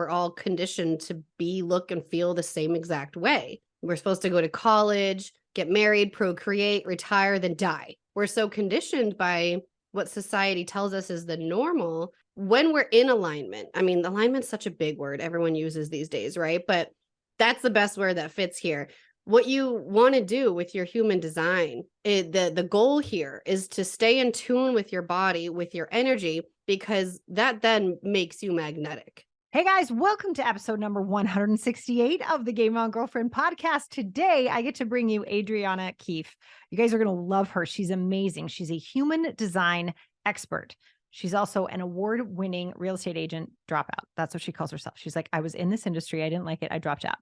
we're all conditioned to be, look, and feel the same exact way. We're supposed to go to college, get married, procreate, retire, then die. We're so conditioned by what society tells us is the normal when we're in alignment. I mean, alignment's such a big word everyone uses these days, right? But that's the best word that fits here. What you want to do with your human design, the goal here is to stay in tune with your body, with your energy, because that then makes you magnetic. Hey guys, welcome to episode number 168 of the Game On Girlfriend podcast. Today, I get to bring you Adriana Keefe. You guys are going to love her. She's amazing. She's a human design expert. She's also an award-winning real estate agent dropout. That's what she calls herself. She's like, I was in this industry. I didn't like it. I dropped out,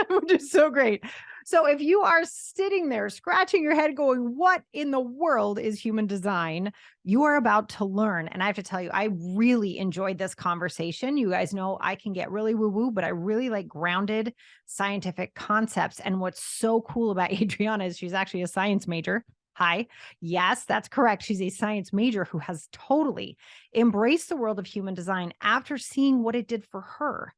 which is so great. So if you are sitting there scratching your head going, what in the world is human design? You are about to learn. And I have to tell you, I really enjoyed this conversation. You guys know I can get really woo-woo, but I really like grounded scientific concepts. And what's so cool about Adriana is she's actually a science major. Hi. Yes, that's correct. She's a science major who has totally embraced the world of human design after seeing what it did for her.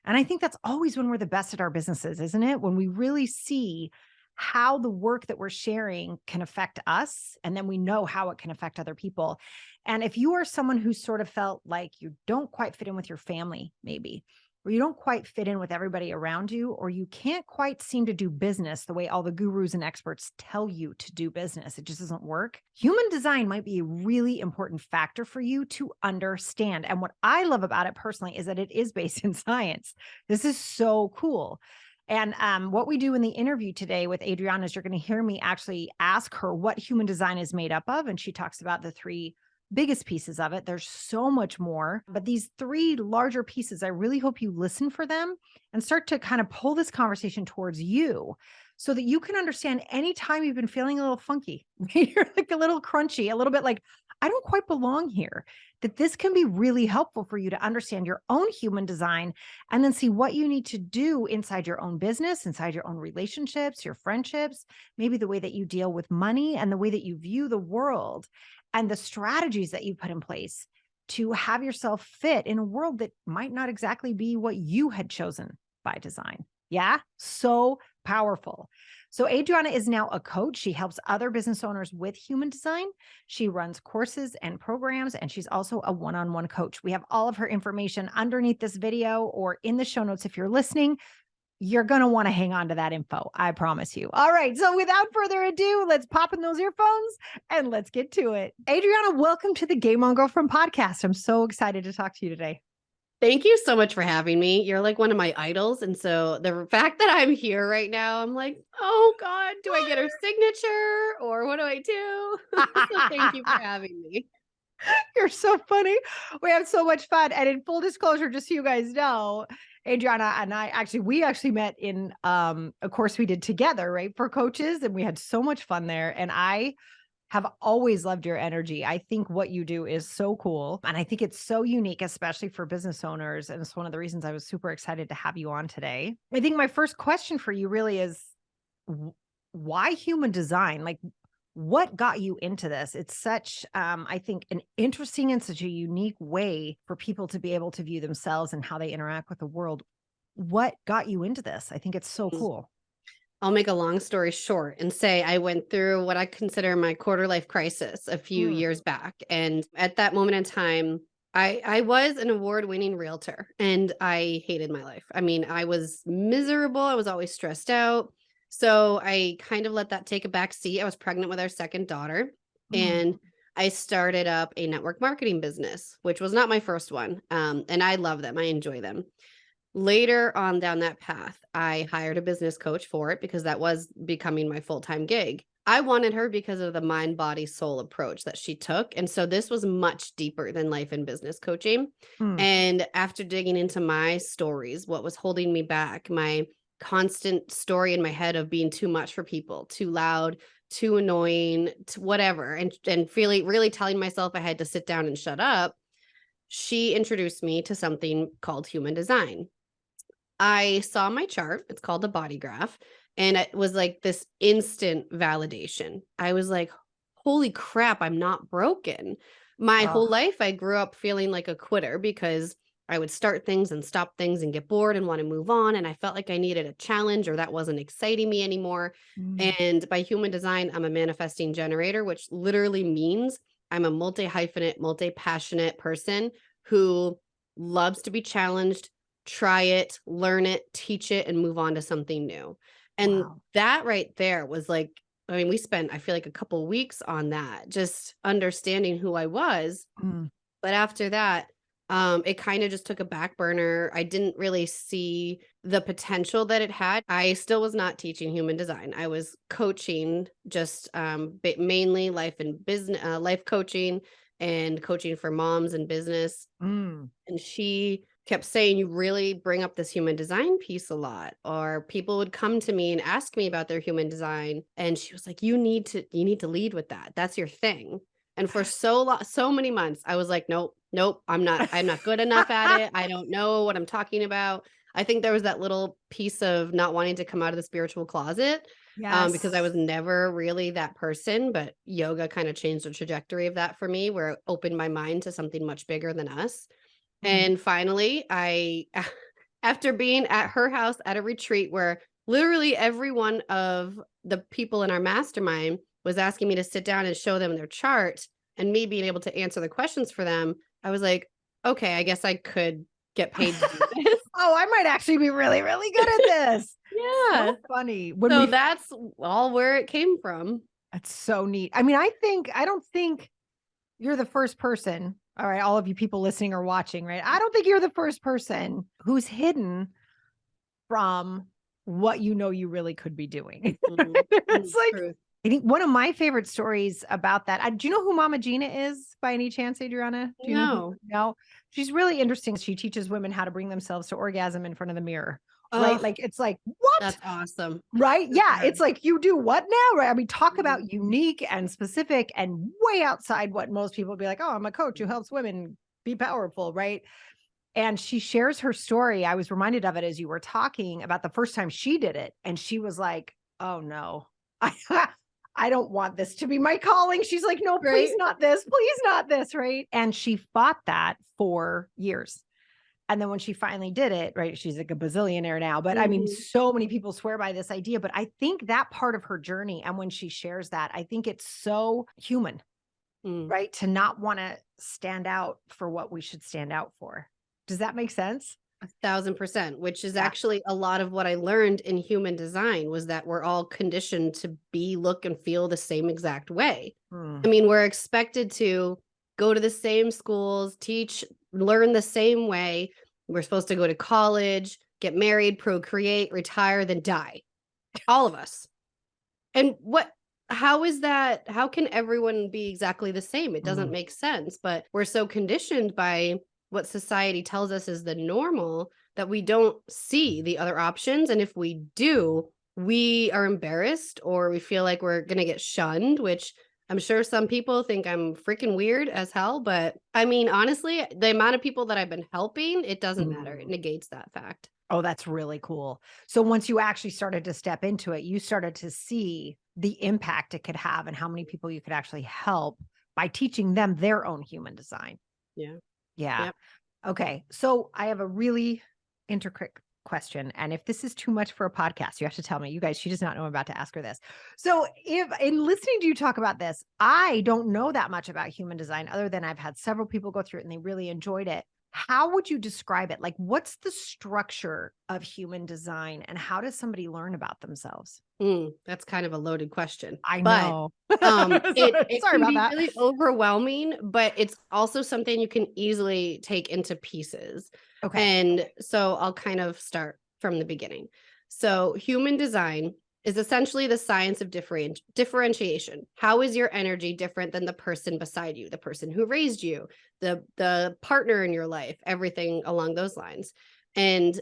And I think that's always when we're the best at our businesses, isn't it? When we really see how the work that we're sharing can affect us, and then we know how it can affect other people. And if you are someone who sort of felt like you don't quite fit in with your family, maybe, or you don't quite fit in with everybody around you, or you can't quite seem to do business the way all the gurus and experts tell you to do business, it just doesn't work. Human design might be a really important factor for you to understand. And what I love about it personally is that it is based in science. This is so cool. And what we do in the interview today with Adriana is you're going to hear me actually ask her what human design is made up of. And she talks about the three biggest pieces of it. There's so much more, but these three larger pieces, I really hope you listen for them and start to kind of pull this conversation towards you so that you can understand anytime you've been feeling a little funky, you're like a little crunchy, a little bit like, I don't quite belong here, that this can be really helpful for you to understand your own human design and then see what you need to do inside your own business, inside your own relationships, your friendships, maybe the way that you deal with money and the way that you view the world, and the strategies that you put in place to have yourself fit in a world that might not exactly be what you had chosen by design. Yeah, so powerful. So Adriana is now a coach. She helps other business owners with human design. She runs courses and programs, and she's also a one-on-one coach. We have all of her information underneath this video or in the show notes if you're listening. You're going to want to hang on to that info. I promise you. All right. So without further ado, let's pop in those earphones and let's get to it. Adriana, welcome to the Game On Girlfriend podcast. I'm so excited to talk to you today. Thank you so much for having me. You're like one of my idols. And so the fact that I'm here right now, I'm like, oh God, do I get her signature or what do I do? So thank you for having me. You're so funny. We have so much fun. And in full disclosure, just so you guys know, Adriana and we actually met in a course we did together, right, for coaches. And we had so much fun there. And I have always loved your energy. I think what you do is so cool. And I think it's so unique, especially for business owners. And it's one of the reasons I was super excited to have you on today. I think my first question for you really is, why human design? Like, what got you into this? It's such, I think, an interesting and such a unique way for people to be able to view themselves and how they interact with the world. What got you into this? I think it's so cool. I'll make a long story short and say I went through what I consider my quarter life crisis a few years back. And at that moment in time, I was an award-winning realtor and I hated my life. I mean, I was miserable. I was always stressed out. So I kind of let that take a back seat. I was pregnant with our second daughter and I started up a network marketing business, which was not my first one. And I love them. I enjoy them. Later on down that path, I hired a business coach for it because that was becoming my full-time gig. I wanted her because of the mind, body, soul approach that she took. And so this was much deeper than life and business coaching. And after digging into my stories, what was holding me back, my constant story in my head of being too much for people, too loud, too annoying, whatever, and really telling myself I had to sit down and shut up, she introduced me to something called human design. I saw my chart. It's called the bodygraph. And it was like this instant validation. I was like, holy crap, I'm not broken. My whole life, I grew up feeling like a quitter because I would start things and stop things and get bored and want to move on. And I felt like I needed a challenge or that wasn't exciting me anymore. Mm. And by human design, I'm a manifesting generator, which literally means I'm a multi-hyphenate, multi-passionate person who loves to be challenged, try it, learn it, teach it, and move on to something new. And Wow. that right there was like, I mean, we spent, I feel like a couple weeks on that, just understanding who I was. Mm. But after that, it kind of just took a back burner. I didn't really see the potential that it had. I still was not teaching human design. I was coaching, just mainly life and business, life coaching and coaching for moms and business. Mm. And she kept saying, "You really bring up this human design piece a lot." Or people would come to me and ask me about their human design. And she was like, you need to lead with that. That's your thing. And for so many months, I was like, nope, nope, I'm not good enough at it. I don't know what I'm talking about. I think there was that little piece of not wanting to come out of the spiritual closet, because I Yes. was never really that person. But yoga kind of changed the trajectory of that for me, where it opened my mind to something much bigger than us. Mm. And finally, I after being at her house at a retreat where literally every one of the people in our mastermind was asking me to sit down and show them their chart and me being able to answer the questions for them, I was like, "Okay, I guess I could get paid to do this." Oh, I might actually be really, really good at this. Yeah. So funny. When So we that's all where it came from. That's so neat. I mean, I don't think you're the first person. All right, all of you people listening or watching, right? I don't think you're the first person who's hidden from what you know you really could be doing. Mhm. It's like, Truth. I think one of my favorite stories about that. Do you know who Mama Gina is by any chance, Adriana? Do you know who? No. No, she's really interesting. She teaches women how to bring themselves to orgasm in front of the mirror, right? Oh, Like, it's like, what? that's awesome. Right? Good for Yeah. her. It's like, you do what now? Right. I mean, talk Mhm. about unique and specific and way outside what most people would be like, oh, I'm a coach who helps women be powerful. Right. And she shares her story. I was reminded of it as you were talking about the first time she did it. And she was like, oh no, I don't want this to be my calling. She's like, no, please Right? not this. Please not this. Right. And she fought that for years. And then when she finally did it, right, she's like a bazillionaire now. But I mean, Mhm. so many people swear by this idea. But I think that part of her journey, and when she shares that, I think it's so human, Mm. right? To not want to stand out for what we should stand out for. Does that make sense? 1,000%, which is Yeah. actually a lot of what I learned in human design was that we're all conditioned to be, look, and feel the same exact way. I Mm. mean, we're expected to go to the same schools, teach, learn the same way. We're supposed to go to college, get married, procreate, retire, then die. All of us. And how is that? How can everyone be exactly the same? It doesn't Mm. make sense. But we're so conditioned by what society tells us is the normal that we don't see the other options. And if we do, we are embarrassed or we feel like we're going to get shunned, which I'm sure some people think I'm freaking weird as hell. But I mean, honestly, the amount of people that I've been helping, it doesn't matter. It Mm. negates that fact. Oh, that's really cool. So once you actually started to step into it, you started to see the impact it could have and how many people you could actually help by teaching them their own human design. Yeah. Yeah. Yep. Okay. So I have a really intricate question. And if this is too much for a podcast, you have to tell me. You guys, she does not know I'm about to ask her this. So if in listening to you talk about this, I don't know that much about human design other than I've had several people go through it and they really enjoyed it. How would you describe it? Like, what's the structure of human design and how does somebody learn about themselves? That's kind of a loaded question, I but know. it Sorry can about be that. really overwhelming, but it's also something you can easily take into pieces. Okay. And so I'll kind of start from the beginning. So human design is essentially the science of differentiation. How is your energy different than the person beside you, the person who raised you, the partner in your life, everything along those lines? And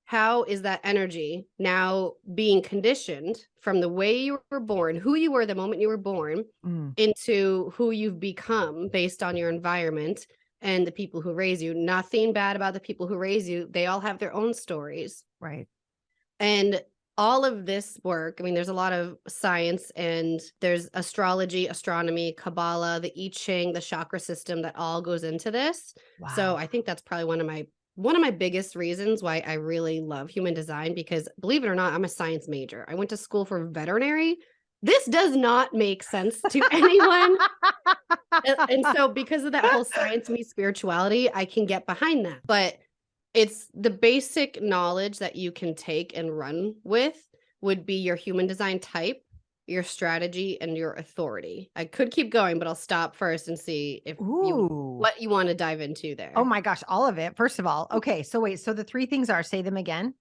how is that energy now being conditioned from the way you were born, who you were the moment you were born, Mm, into who you've become based on your environment and the people who raise you? Nothing bad about the people who raise you. They all have their own stories. right. And all of this work, I mean, there's a lot of science and there's astrology, astronomy, Kabbalah, the I Ching, the chakra system that all goes into this. So Wow. I think that's probably one of my one of my biggest reasons why I really love human design, because believe it or not, I'm a science major. I went to school for veterinary. This does not make sense to anyone. And so because of that whole science meets spirituality, I can get behind that. But it's the basic knowledge that you can take and run with would be your human design type, your strategy, and your authority. I could keep going, but I'll stop first and see if you Ooh. what you want to dive into Oh there. my gosh, all of it. First of all, okay. So wait, so the three things are, say them again.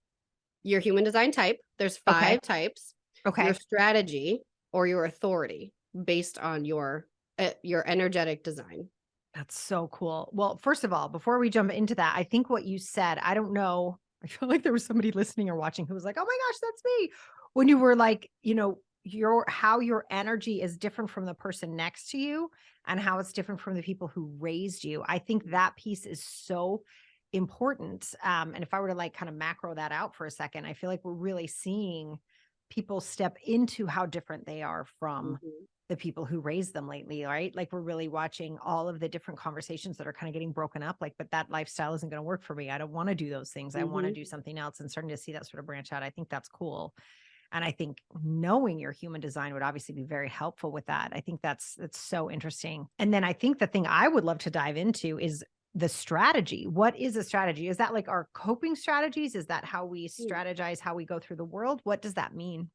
Your human design type, there's Okay. 5 types, your Okay. strategy or your authority based on your energetic design. That's so cool. Well, first of all, before we jump into that, I think what you said, I don't know. I feel like there was somebody listening or watching who was like, oh my gosh, that's me. When you were like, how your energy is different from the person next to you and how it's different from the people who raised you. I think that piece is so important. And if I were to like kind of macro that out for a second, I feel like we're really seeing people step into how different they are from Mhm. the people who raised them lately, right? Like we're really watching all of the different conversations that are kind of getting broken up. Like, but that lifestyle isn't going to work for me. I don't want to do those things. I want to Mhm. do something else, and starting to see that sort of branch out. I think that's cool. And I think knowing your human design would obviously be very helpful with that. I think that's so interesting. And then I think the thing I would love to dive into is the strategy. What is a strategy? Is that like our coping strategies? Is that how we Mm. strategize, how we go through the world? What does that mean?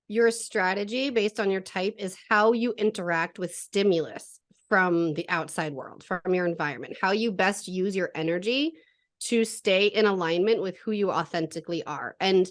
Your strategy based on your type is how you interact with stimulus from the outside world, from your environment, how you best use your energy to stay in alignment with who you authentically are. And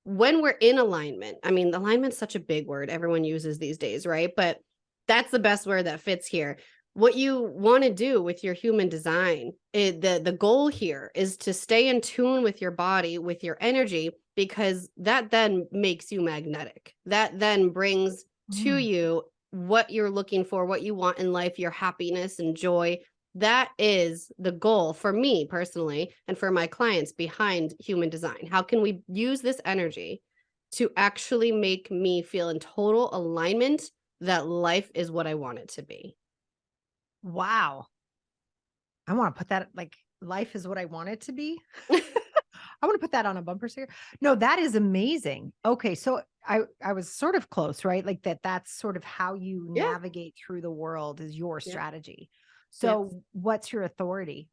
when we're in alignment, I mean, alignment's such a big word everyone uses these days, right? But that's the best word that fits here. What you want to do with your human design, the goal here is to stay in tune with your body, with your energy, because that then makes you magnetic. That then brings to Mm. you what you're looking for, what you want in life, your happiness and joy. That is the goal for me personally and for my clients behind human design. How can we use this energy to actually make me feel in total alignment that life is what I want it to be? Wow. I want to put that like life is what I want it to be. I want to put that on a bumper sticker. No, that is amazing. Okay, so I was sort of close, right? Like that's sort of how you Yeah. navigate through the world is your Yep. strategy. Yep. So what's your authority?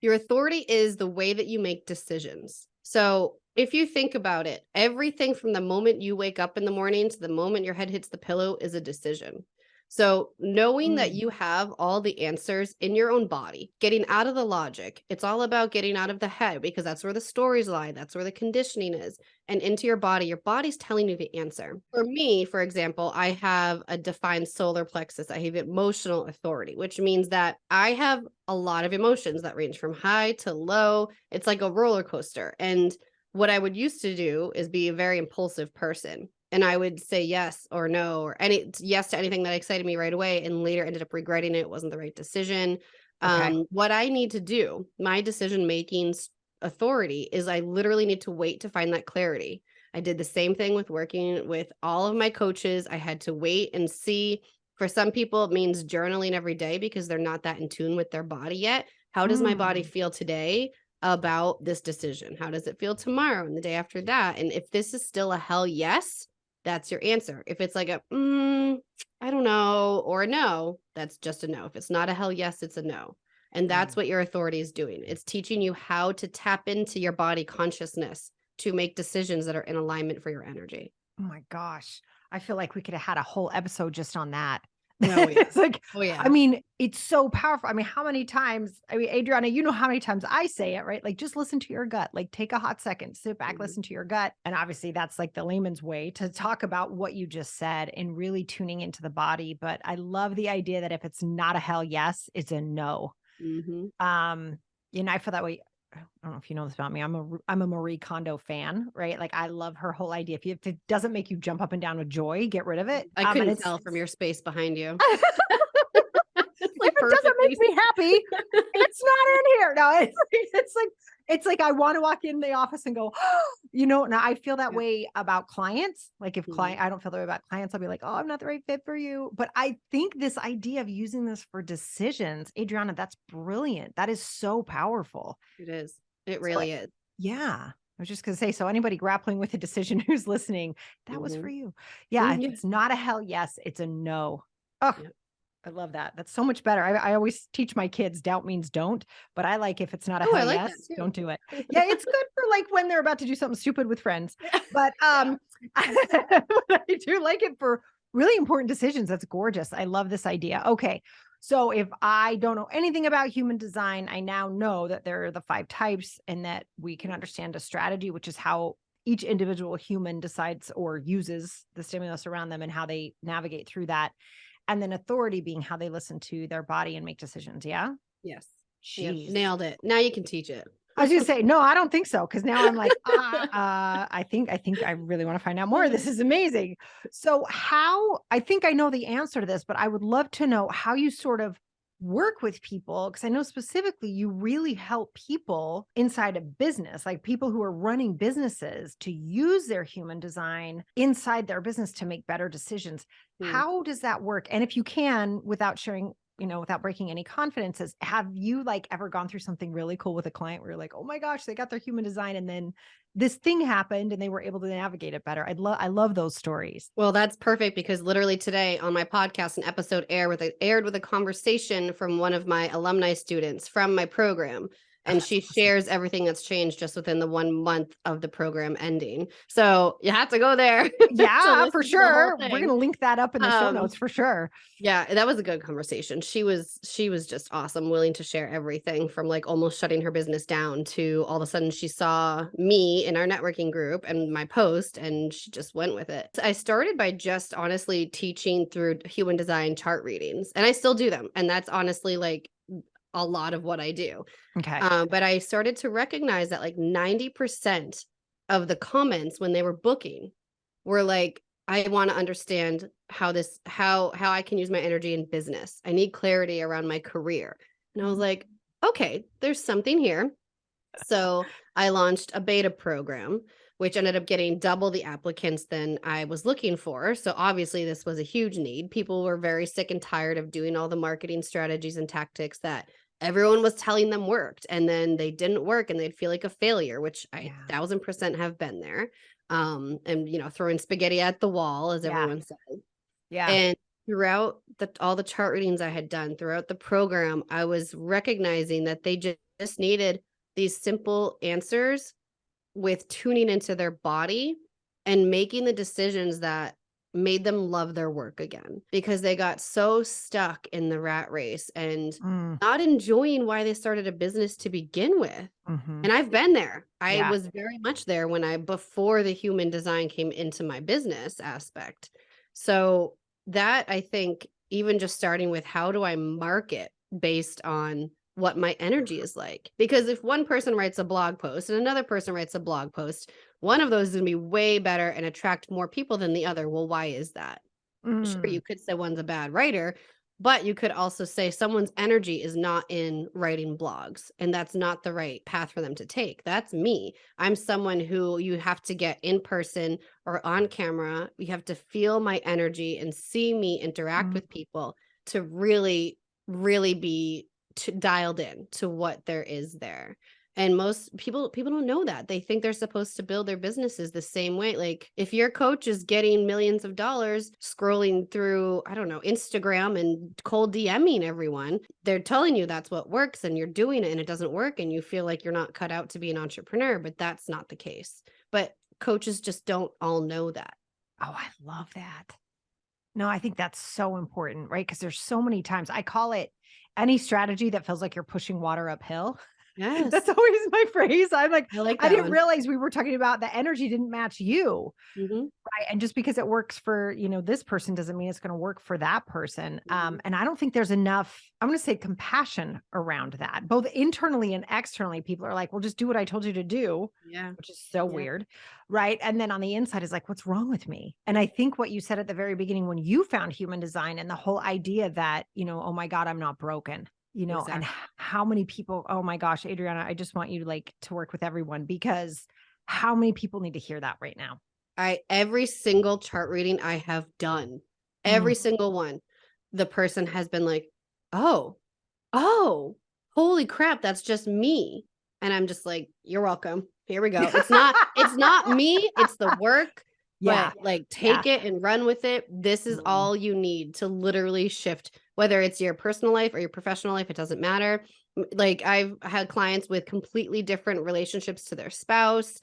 Your authority is the way that you make decisions. So if you think about it, everything from the moment you wake up in the morning to the moment your head hits the pillow is a decision. So knowing that Mm, you have all the answers in your own body, getting out of the logic, it's all about getting out of the head because that's where the stories lie, that's where the conditioning is, and into your body. Your body's telling you the answer. For me, for example, I have a defined solar plexus. I have emotional authority, which means that I have a lot of emotions that range from high to low. It's like a roller coaster. And what I would used to do is be a very impulsive person. And I would say yes or no or any yes to anything that excited me right away, and later ended up regretting it. It wasn't the right decision. okay. What I need to do, my decision making authority, is I literally need to wait to find that clarity. I did the same thing with working with all of my coaches. I had to wait and see. For some people, it means journaling every day because they're not that in tune with their body yet. How does my body Mm, feel today about this decision? How does it feel tomorrow and the day after that? And if this is still a hell yes, that's your answer. If it's like a I don't know, or a no, that's just a no. If it's not a hell yes, it's a no. And that's mm. what your authority is doing. It's teaching you how to tap into your body consciousness to make decisions that are in alignment for your energy. Oh my gosh. I feel like we could have had a whole episode just on that. Oh yeah. It's like, Oh yeah. I mean, it's so powerful. I mean, how many times, I mean, Adriana, you know how many times I say it, right? Like, just listen to your gut, like take a hot second, sit back, Mhm. listen to your gut. And obviously that's like the layman's way to talk about what you just said and really tuning into the body. But I love the idea that if it's not a hell yes, it's a no. Mhm. Um, I feel that way. I don't know if you know this about me. I'm a Marie Kondo fan, right? Like I love her whole idea. If it doesn't make you jump up and down with joy, get rid of it. I And couldn't it's tell from your space behind you. if It's like it doesn't perfectly. make me happy, it's not in here. No, it's like I want to walk in the office and go, now I feel that Yeah. way about clients. Like if Mhm. I don't feel that way about clients, I'll be like, oh, I'm not the right fit for you. But I think this idea of using this for decisions, Adriana, that's brilliant. That is so powerful. It is. It So really is. yeah. I was just going to say, so anybody grappling with a decision who's listening, that was for Mhm. you. Yeah. If Yeah. it's not a hell yes, it's a no. Oh, Yeah. I love that. That's so much better. I always teach my kids doubt means don't, but I like if it's not a Oh, I hell like that yes, too. don't do it. Yeah, it's good for like when they're about to do something stupid with friends. Yeah. But Yeah. I do like it for really important decisions. That's gorgeous. I love this idea. Okay. So if I don't know anything about human design, I now know that there are the 5 types and that we can understand a strategy, which is how each individual human decides or uses the stimulus around them and how they navigate through that. And then authority being how they listen to their body and make decisions. Yeah. Yes. Yep. Jeez. Nailed it. Now you can teach it. I was gonna say, no, I don't think so. Cause now I'm like, I think I really want to find out more. This is amazing. So how I think I know the answer to this, but I would love to know how you sort of work with people. Cause I know specifically you really help people inside a business, like people who are running businesses to use their human design inside their business to make better decisions. Hmm. How does that work? And if you can, without sharing, without breaking any confidences, have you like ever gone through something really cool with a client where you're like, oh my gosh, they got their human design and then this thing happened and they were able to navigate it better? I love those stories. Well, that's perfect because literally today on my podcast, an episode aired with a conversation from one of my alumni students from my program. Oh, And that's she awesome. shares everything that's changed just within the 1 month of the program ending. So you have to go there to Yeah, for listen to the whole sure. We're going thing. to link that up in the show Um, notes for sure. Yeah, that was a good conversation. She was just awesome, willing to share everything from like almost shutting her business down to all of a sudden she saw me in our networking group and my post and she just went with it. I started by just honestly teaching through human design chart readings and I still do them. And that's honestly like a lot of what I do. Okay. But I started to recognize that like 90% of the comments when they were booking were like, I want to understand how I can use my energy in business. I need clarity around my career. And I was like, okay, there's something here. So I launched a beta program, which ended up getting double the applicants than I was looking for. So obviously, this was a huge need. People were very sick and tired of doing all the marketing strategies and tactics that everyone was telling them worked. And then they didn't work and they'd feel like a failure, which I 1000% have been there. And, throwing spaghetti at the wall, as Yeah. everyone says. Yeah. And throughout all the chart readings I had done throughout the program, I was recognizing that they just needed these simple answers with tuning into their body and making the decisions that made them love their work again because they got so stuck in the rat race and Mm, not enjoying why they started a business to begin with. mhm. And I've been there. I Yeah. was very much there before the human design came into my business aspect. So that I think even just starting with how do I market based on what my energy is like? Because if one person writes a blog post and another person writes a blog post, one of those is going to be way better and attract more people than the other. Well, why is that? Sure, Mm, you could say one's a bad writer, but you could also say someone's energy is not in writing blogs, and that's not the right path for them to take. That's me. I'm someone who you have to get in person or on camera. You have to feel my energy and see me interact mm, with people to really, really be dialed in to what there is there. And most people don't know that. They think they're supposed to build their businesses the same way. Like if your coach is getting millions of dollars scrolling through, I don't know, Instagram and cold DMing everyone, they're telling you that's what works and you're doing it and it doesn't work and you feel like you're not cut out to be an entrepreneur, but that's not the case. But coaches just don't all know that. oh, I love that. No, I think that's so important, right? Because there's so many times I call it any strategy that feels like you're pushing water uphill. That's Yes. always my phrase. I'm like, I like I that didn't one. realize we were talking about the energy didn't match you. Mhm. Right. And just because it works for, this person doesn't mean it's going to work for that person. Mhm. And I don't think there's enough, I'm going to say compassion around that, both internally and externally. People are like, well, just do what I told you to do, Yeah. which is so Yeah. weird. Right. And then on the inside is like, what's wrong with me? And I think what you said at the very beginning, when you found human design and the whole idea that, oh my God, I'm not broken. And Exactly. how many people, oh my gosh, Adriana, I just want you to work with everyone because how many people need to hear that right now? Every single chart reading I have done, Mm, every single one, the person has been like, "Oh, oh, holy crap, that's just me." And I'm just like, you're welcome. Here we go. It's not me, it's the work. Yeah. But like, take it and run with it. This is Mm. all you need to literally shift, whether it's your personal life or your professional life, it doesn't matter. Like, I've had clients with completely different relationships to their spouse,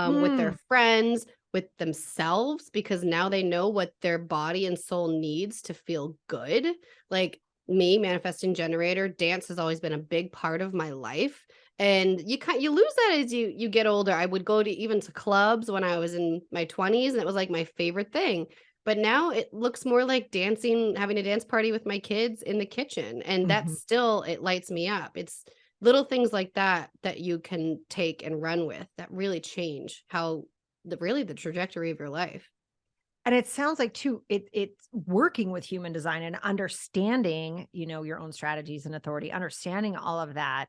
with their Mm. friends, with themselves, because now they know what their body and soul needs to feel good. Like me, manifesting generator, dance has always been a big part of my life. And you lose that as you get older. I would go to even to clubs when I was in my 20s, and it was like my favorite thing. But now it looks more like dancing, having a dance party with my kids in the kitchen. And Mhm. that's still, it lights me up. It's little things like that that you can take and run with that really change how the trajectory of your life. And it sounds like too, it's working with human design and understanding, your own strategies and authority, understanding all of that.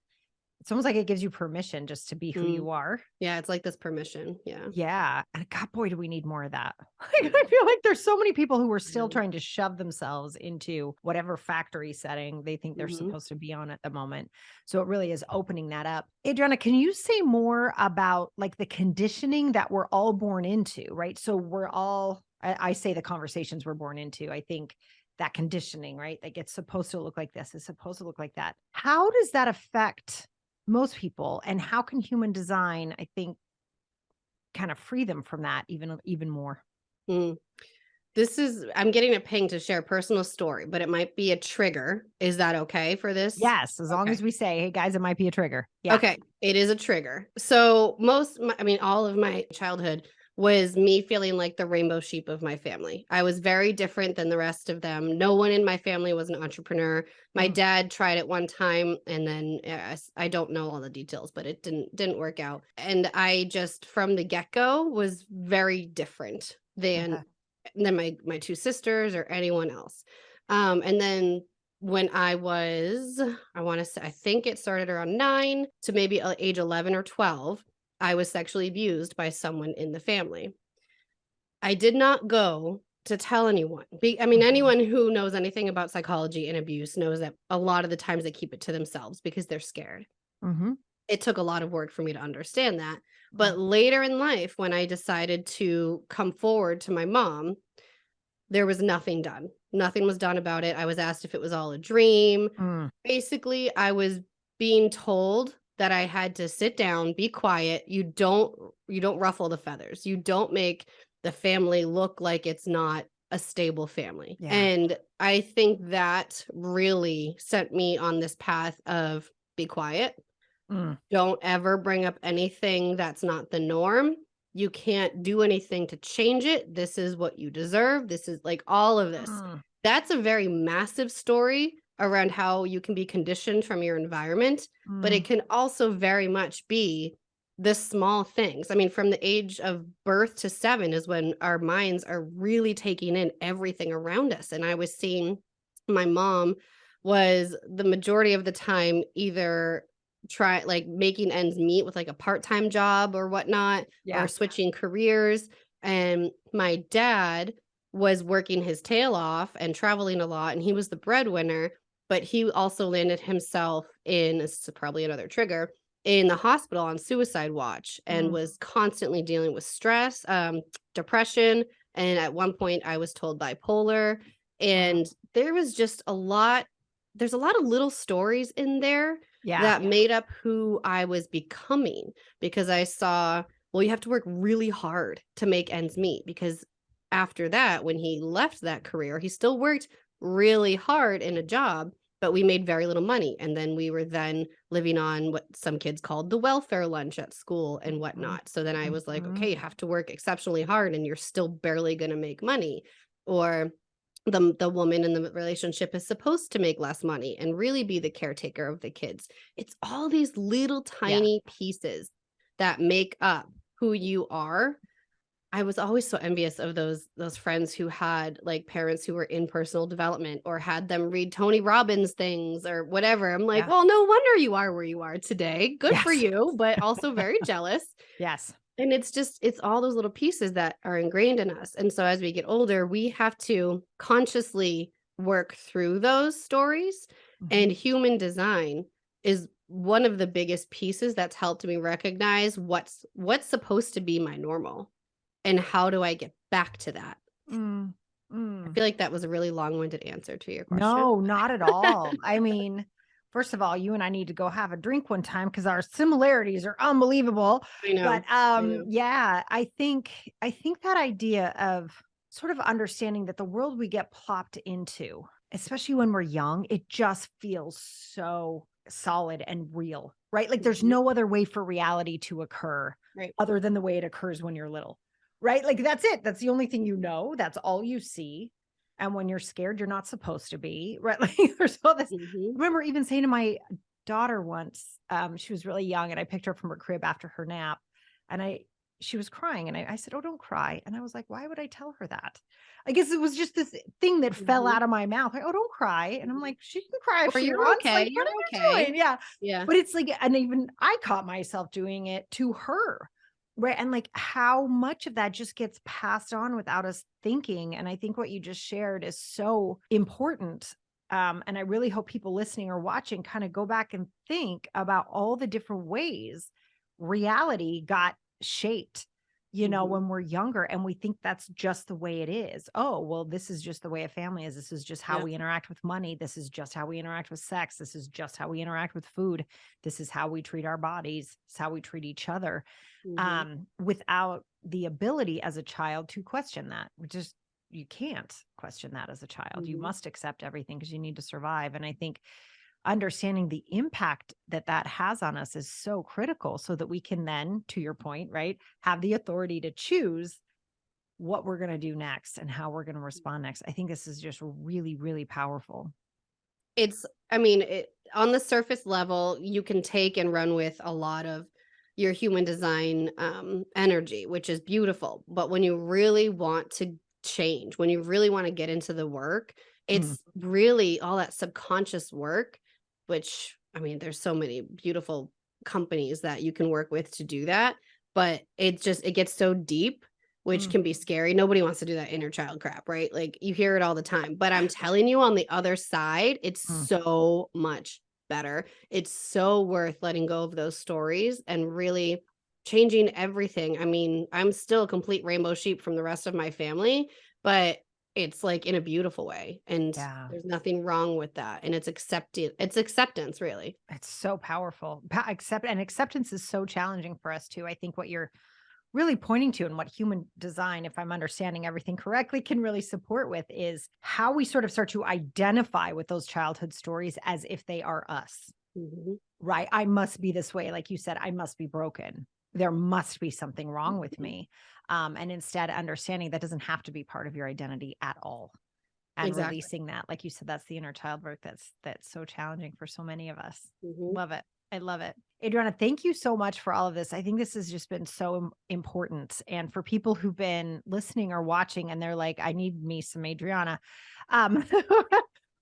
It's almost like it gives you permission just to be who Mm, you are. yeah, it's like this permission. Yeah. Yeah. And God, boy, do we need more of that. Yeah. I feel like there's so many people who are still Yeah. trying to shove themselves into whatever factory setting they think they're Mhm. supposed to be on at the moment. So it really is opening that up. Adriana, can you say more about like the conditioning that we're all born into, right? So we're all, I say the conversations we're born into. I think that conditioning, right? Like it's supposed to look like this, it's supposed to look like that. How does that affect most people? And how can human design, I think, kind of free them from that even more? Mm. I'm getting a ping to share a personal story, but it might be a trigger. Is that okay for this? Yes, as long Okay. as we say, "Hey, guys, it might be a trigger." Yeah. Okay, it is a trigger. So I mean, all of my childhood was me feeling like the rainbow sheep of my family. I was very different than the rest of them. No one in my family was an entrepreneur. My Mm, dad tried it one time, and then I don't know all the details, but it didn't work out. And I just from the get go was very different uh-huh. than my two sisters or anyone else. And then when I want to say, I think it started around 9 to maybe age 11 or 12, I was sexually abused by someone in the family. I did not go to tell anyone. I mean, Mhm, anyone who knows anything about psychology and abuse knows that a lot of the times they keep it to themselves because they're scared. mhm, It took a lot of work for me to understand that. mm, But later in life, when I decided to come forward to my mom, there was nothing done. Nothing was done about it. I was asked if it was all a dream. mm, Basically, I was being told that I had to sit down, be quiet. You don't ruffle the feathers. You don't make the family look like it's not a stable family. yeah, And I think that really sent me on this path of be quiet. mm, Don't ever bring up anything that's not the norm. You can't do anything to change it. This is what you deserve. This is like all of this. mm, That's a very massive story around how you can be conditioned from your environment, but mm, it can also very much be the small things. I mean, from the age of birth to 7 is when our minds are really taking in everything around us. And I was seeing my mom was the majority of the time either try like making ends meet with like a part-time job or whatnot, or yeah, switching careers. And my dad was working his tail off and traveling a lot, and he was the breadwinner, but he also landed himself in, this is probably another trigger, in the hospital on suicide watch, and mm, was constantly dealing with stress, depression, and at one point I was told bipolar. wow, And there was just a lot, there's a lot of little stories in there yeah, that made up who I was becoming, because I saw, well, you have to work really hard to make ends meet. Because after that, when he left that career, he still worked really hard in a job, but we made very little money. And then we were then living on what some kids called the welfare lunch at school and mm, whatnot. So then I was like, mhm, okay, you have to work exceptionally hard and you're still barely going to make money. Or the woman in the relationship is supposed to make less money and really be the caretaker of the kids. It's all these little yeah, tiny pieces that make up who you are. I was always so envious of those friends who had like parents who were in personal development or had them read Tony Robbins things or whatever. I'm like, yeah, well, no wonder you are where you are today. Good for yes, you, but also very jealous. yes, And it's all those little pieces that are ingrained in us. And so as we get older, we have to consciously work through those stories. mhm, And human design is one of the biggest pieces that's helped me recognize what's supposed to be my normal and how do I get back to that. Mm, I mm. feel like that was a really long-winded answer to your question. No, not at all. I mean, first of all, you and I need to go have a drink one time because our similarities are unbelievable. I know. But I know. yeah, I think that idea of sort of understanding that the world we get plopped into, especially when we're young, it just feels so solid and real, right? Like there's Mhm. no other way for reality to occur Right. other than the way it occurs when you're little, right? Like that's it. That's the only thing you know. That's all you see. And when you're scared, you're not supposed to be, right? Like there's all this. I Mhm. remember even saying to my daughter once, she was really young and I picked her up from her crib after her nap and she was crying and I said, "Oh, don't cry." And I was like, why would I tell her that? I guess it was just this thing that fell Mhm. out of my mouth. Like, "Oh, don't cry." And I'm Mhm. like, she can cry if Or she you're wants. okay, Like, what you're are you okay. doing? Yeah. Yeah. But it's like, and even I caught myself doing it to her. Right. And like how much of that just gets passed on without us thinking. And I think what you just shared is so important. And I really hope people listening or watching kind of go back and think about all the different ways reality got shaped, Mhm. when we're younger and we think that's just the way it is. Oh, well, this is just the way a family is. This is just how Yep. we interact with money. This is just how we interact with sex. This is just how we interact with food. This is how we treat our bodies. It's how we treat each other, Mhm. without the ability as a child to question that. You can't question that as a child. You Mhm. must accept everything because you need to survive. And I think understanding the impact that that has on us is so critical so that we can then, to your point, right, have the authority to choose what we're going to do next and how we're going to respond next. I think this is just really, really powerful. I mean, on the surface level, you can take and run with a lot of your human design energy, which is beautiful. But when you really want to change, when you really want to get into the work, Mm, it's really all that subconscious work, which I mean, there's so many beautiful companies that you can work with to do that. But it gets so deep, which mm, can be scary. Nobody wants to do that inner child crap, right? Like you hear it all the time. But I'm telling you, on the other side, it's mm. so much better. It's so worth letting go of those stories and really changing everything. I mean, I'm still a complete rainbow sheep from the rest of my family, but it's like in a beautiful way. And Yeah. there's nothing wrong with that. And it's acceptance, really. It's so powerful. Acceptance is so challenging for us too. I think what you're really pointing to and what human design, if I'm understanding everything correctly, can really support with is how we sort of start to identify with those childhood stories as if they are us, Mhm. right? I must be this way. Like you said, I must be broken. There must be something wrong with Mhm. me. And instead, understanding that doesn't have to be part of your identity at all. And Exactly. releasing that, like you said, that's the inner child work that's so challenging for so many of us. Mhm. Love it. I love it. Adriana, thank you so much for all of this. I think this has just been so important. And for people who've been listening or watching and they're like, I need me some Adriana. Um,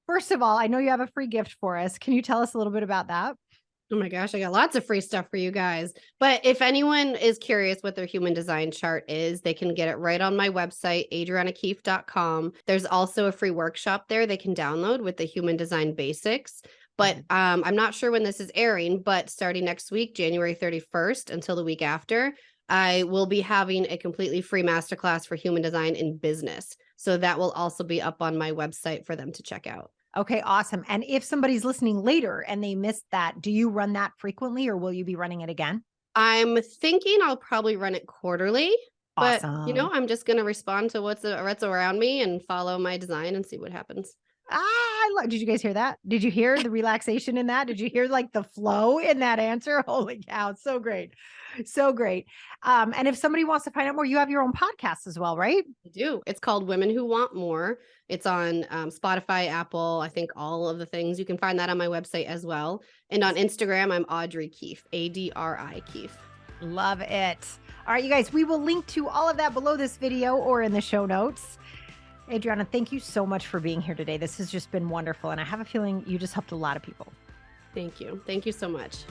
first of all, I know you have a free gift for us. Can you tell us a little bit about that? Oh my gosh, I got lots of free stuff for you guys. But if anyone is curious what their human design chart is, they can get it right on my website, adrianakeefe.com. There's also a free workshop there they can download with the human design basics. But Mhm. I'm not sure when this is airing, but starting next week, January 31st until the week after, I will be having a completely free masterclass for human design in business. So that will also be up on my website for them to check out. Okay, awesome. And if somebody's listening later and they missed that, do you run that frequently or will you be running it again? I'm thinking I'll probably run it quarterly, but, Awesome. I'm just gonna respond to what's around me and follow my design and see what happens. Did you guys hear that? Did you hear the relaxation in that? Did you hear like the flow in that answer? Holy cow, so great. So great. And if somebody wants to find out more, you have your own podcast as well, right? I do. It's called Women Who Want More. It's on, Spotify, Apple, I think all of the things. You can find that on my website as well, and on Instagram, I'm Audrey Keefe, ADRI Keefe. Love it. All right, you guys, we will link to all of that below this video or in the show notes. Adriana, thank you so much for being here today. This has just been wonderful. And I have a feeling you just helped a lot of people. Thank you. Thank you so much.